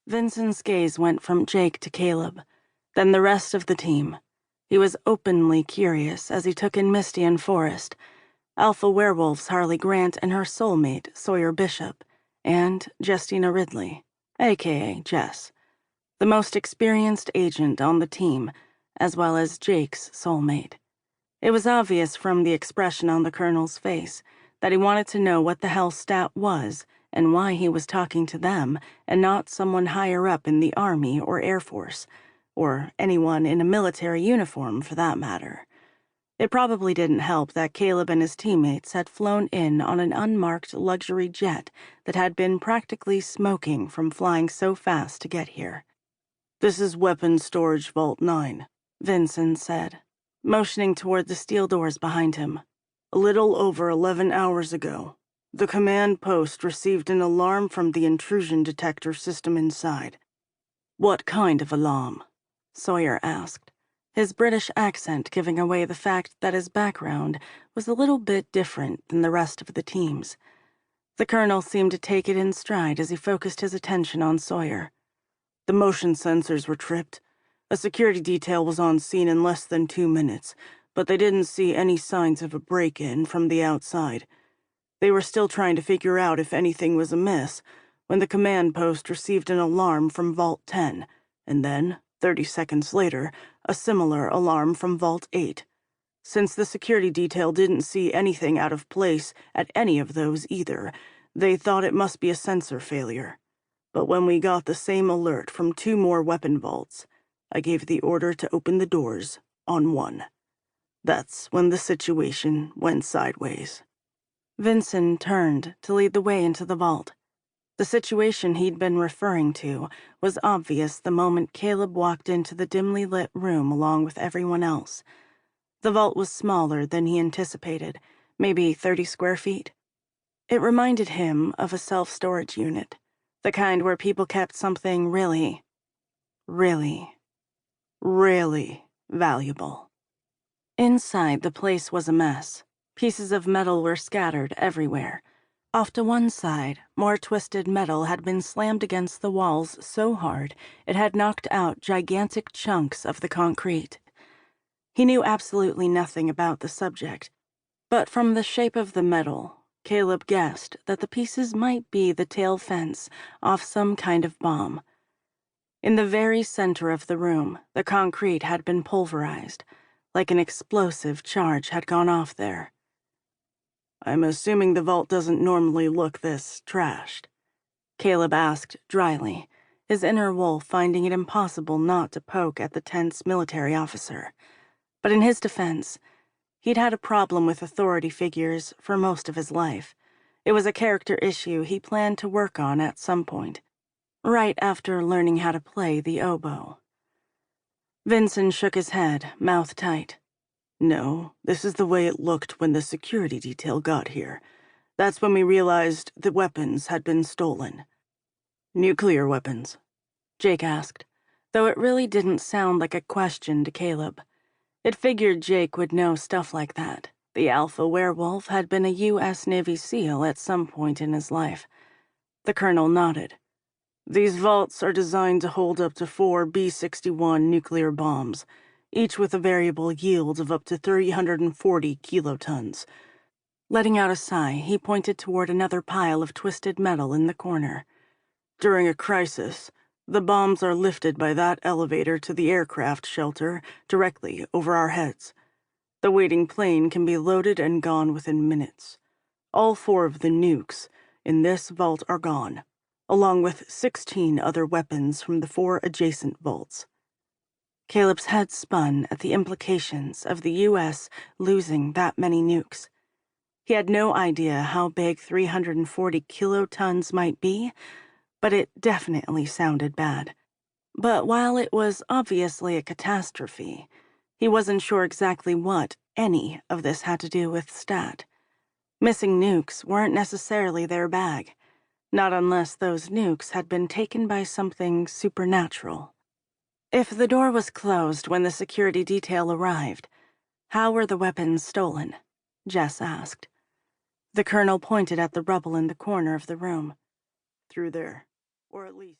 Vincent's gaze went from Jake to Caleb, then the rest of the team. He was openly curious as he took in Misty and Forrest, Alpha Werewolf's Harley Grant and her soulmate, Sawyer Bishop, and Justina Ridley, a.k.a. Jess, the most experienced agent on the team, as well as Jake's soulmate. It was obvious from the expression on the Colonel's face that he wanted to know what the hell Stat was and why he was talking to them and not someone higher up in the Army or Air Force, or anyone in a military uniform for that matter. It probably didn't help that Caleb and his teammates had flown in on an unmarked luxury jet that had been practically smoking from flying so fast to get here. "This is Weapons Storage Vault 9, Vincent said, motioning toward the steel doors behind him. "A little over 11 hours ago, the command post received an alarm from the intrusion detector system inside." "What kind of alarm?" Sawyer asked, his British accent giving away the fact that his background was a little bit different than the rest of the team's. The Colonel seemed to take it in stride as he focused his attention on Sawyer. "The motion sensors were tripped. A security detail was on scene in less than 2 minutes, but they didn't see any signs of a break-in from the outside. They were still trying to figure out if anything was amiss when the command post received an alarm from Vault 10, and then, 30 seconds later, a similar alarm from Vault 8. Since the security detail didn't see anything out of place at any of those either, they thought it must be a sensor failure. But when we got the same alert from 2 more weapon vaults, I gave the order to open the doors on one. That's when the situation went sideways." Vincent turned to lead the way into the vault. The situation he'd been referring to was obvious the moment Caleb walked into the dimly lit room along with everyone else. The vault was smaller than he anticipated, maybe 30 square feet. It reminded him of a self-storage unit, the kind where people kept something really valuable. Inside, the place was a mess. Pieces of metal were scattered everywhere. Off to one side, more twisted metal had been slammed against the walls so hard it had knocked out gigantic chunks of the concrete. He knew absolutely nothing about the subject, but from the shape of the metal, Caleb guessed that the pieces might be the tail fence off some kind of bomb. In the very center of the room, the concrete had been pulverized, like an explosive charge had gone off there. "I'm assuming the vault doesn't normally look this trashed?" Caleb asked dryly, his inner wolf finding it impossible not to poke at the tense military officer. But in his defense, he'd had a problem with authority figures for most of his life. It was a character issue he planned to work on at some point, right after learning how to play the oboe. Vincent shook his head, mouth tight. "No, this is the way it looked when the security detail got here. That's when we realized the weapons had been stolen." "Nuclear weapons?" Jake asked, though it really didn't sound like a question to Caleb. It figured Jake would know stuff like that. The Alpha Werewolf had been a U.S. Navy SEAL at some point in his life. The Colonel nodded. "These vaults are designed to hold up to 4 B-61 nuclear bombs, each with a variable yield of up to 340 kilotons." Letting out a sigh, he pointed toward another pile of twisted metal in the corner. "During a crisis, the bombs are lifted by that elevator to the aircraft shelter directly over our heads. The waiting plane can be loaded and gone within minutes. All 4 of the nukes in this vault are gone, along with 16 other weapons from the 4 adjacent vaults." Caleb's head spun at the implications of the U.S. losing that many nukes. He had no idea how big 340 kilotons might be, but it definitely sounded bad. But while it was obviously a catastrophe, he wasn't sure exactly what any of this had to do with Stat. Missing nukes weren't necessarily their bag, not unless those nukes had been taken by something supernatural. If the door was closed when the security detail arrived, how were the weapons stolen? Jess asked. The Colonel pointed at the rubble in the corner of the room. "Through there, or at least..."